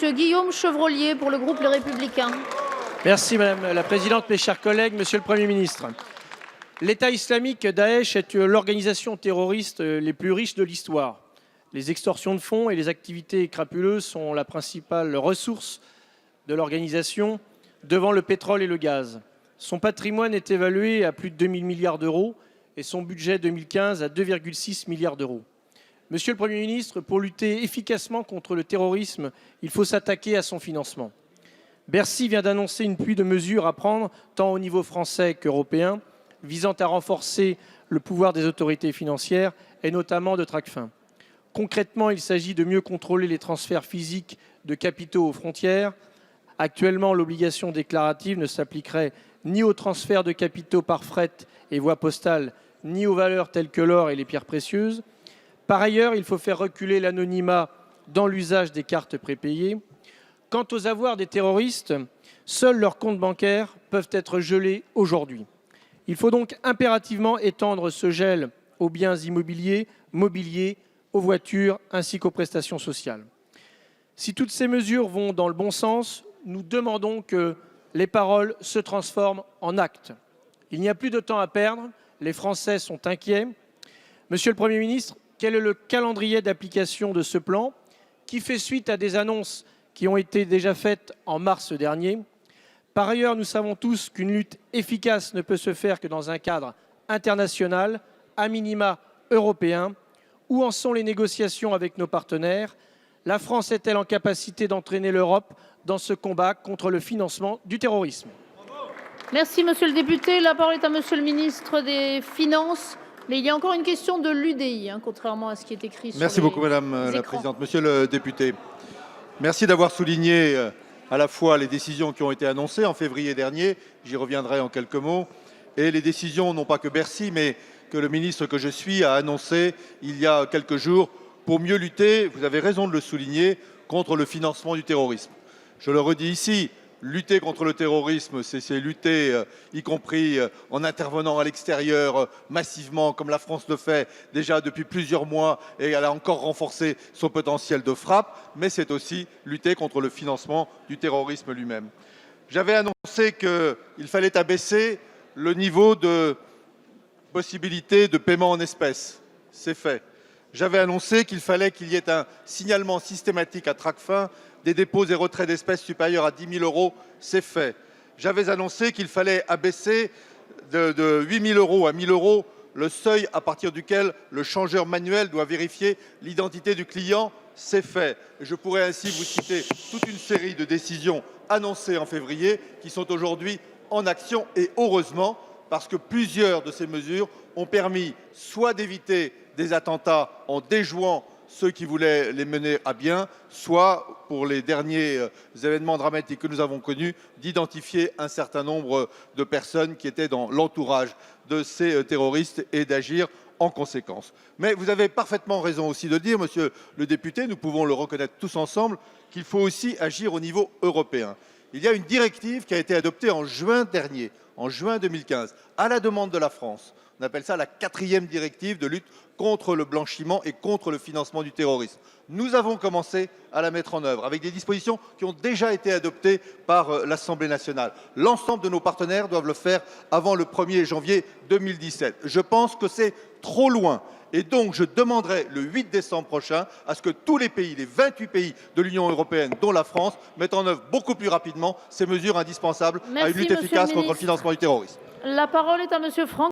Monsieur Guillaume Chevrollier pour le groupe Les Républicains. Merci Madame la Présidente, mes chers collègues, Monsieur le Premier ministre. L'État islamique Daesh est l'organisation terroriste les plus riches de l'histoire. Les extorsions de fonds et les activités crapuleuses sont la principale ressource de l'organisation devant le pétrole et le gaz. Son patrimoine est évalué à plus de 2000 milliards d'euros et son budget 2015 à 2,6 milliards d'euros. Monsieur le Premier ministre, pour lutter efficacement contre le terrorisme, il faut s'attaquer à son financement. Bercy vient d'annoncer une pluie de mesures à prendre, tant au niveau français qu'européen, visant à renforcer le pouvoir des autorités financières et notamment de Tracfin. Concrètement, il s'agit de mieux contrôler les transferts physiques de capitaux aux frontières. Actuellement, l'obligation déclarative ne s'appliquerait ni aux transferts de capitaux par fret et voie postale, ni aux valeurs telles que l'or et les pierres précieuses. Par ailleurs, il faut faire reculer l'anonymat dans l'usage des cartes prépayées. Quant aux avoirs des terroristes, seuls leurs comptes bancaires peuvent être gelés aujourd'hui. Il faut donc impérativement étendre ce gel aux biens immobiliers, mobiliers, aux voitures ainsi qu'aux prestations sociales. Si toutes ces mesures vont dans le bon sens, nous demandons que les paroles se transforment en actes. Il n'y a plus de temps à perdre, les Français sont inquiets. Monsieur le Premier ministre, quel est le calendrier d'application de ce plan qui fait suite à des annonces qui ont été déjà faites en mars dernier? Par ailleurs, nous savons tous qu'une lutte efficace ne peut se faire que dans un cadre international, à minima européen. Où en sont les négociations avec nos partenaires? La France est-elle en capacité d'entraîner l'Europe dans ce combat contre le financement du terrorisme? Merci Monsieur le député. La parole est à Monsieur le ministre des Finances. Mais il y a encore une question de l'UDI, contrairement à ce qui est écrit sur Merci beaucoup Madame la Présidente. Monsieur le député, merci d'avoir souligné à la fois les décisions qui ont été annoncées en février dernier, j'y reviendrai en quelques mots, et les décisions non pas que Bercy, mais que le ministre que je suis a annoncé il y a quelques jours pour mieux lutter, vous avez raison de le souligner, contre le financement du terrorisme. Je le redis ici, lutter contre le terrorisme, c'est lutter, y compris en intervenant à l'extérieur massivement, comme la France le fait déjà depuis plusieurs mois, et elle a encore renforcé son potentiel de frappe, mais c'est aussi lutter contre le financement du terrorisme lui-même. J'avais annoncé qu'il fallait abaisser le niveau de possibilité de paiement en espèces. C'est fait. J'avais annoncé qu'il fallait qu'il y ait un signalement systématique à Tracfin des dépôts et retraits d'espèces supérieurs à 10 000 euros. C'est fait. J'avais annoncé qu'il fallait abaisser de 8 000 euros à 1 000 euros le seuil à partir duquel le changeur manuel doit vérifier l'identité du client. C'est fait. Je pourrais ainsi vous citer toute une série de décisions annoncées en février qui sont aujourd'hui en action, et heureusement, parce que plusieurs de ces mesures ont permis soit d'éviter des attentats en déjouant ceux qui voulaient les mener à bien, soit, pour les derniers événements dramatiques que nous avons connus, d'identifier un certain nombre de personnes qui étaient dans l'entourage de ces terroristes et d'agir en conséquence. Mais vous avez parfaitement raison aussi de dire, monsieur le député, nous pouvons le reconnaître tous ensemble, qu'il faut aussi agir au niveau européen. Il y a une directive qui a été adoptée en juin dernier, en juin 2015, à la demande de la France. On appelle ça la 4e directive de lutte contre le blanchiment et contre le financement du terrorisme. Nous avons commencé à la mettre en œuvre avec des dispositions qui ont déjà été adoptées par l'Assemblée nationale. L'ensemble de nos partenaires doivent le faire avant le 1er janvier 2017. Je pense que c'est trop loin. Et donc, je demanderai le 8 décembre prochain à ce que tous les pays, les 28 pays de l'Union européenne, dont la France, mettent en œuvre beaucoup plus rapidement ces mesures indispensables à une lutte efficace contre le financement du terrorisme. La parole est à Monsieur Franck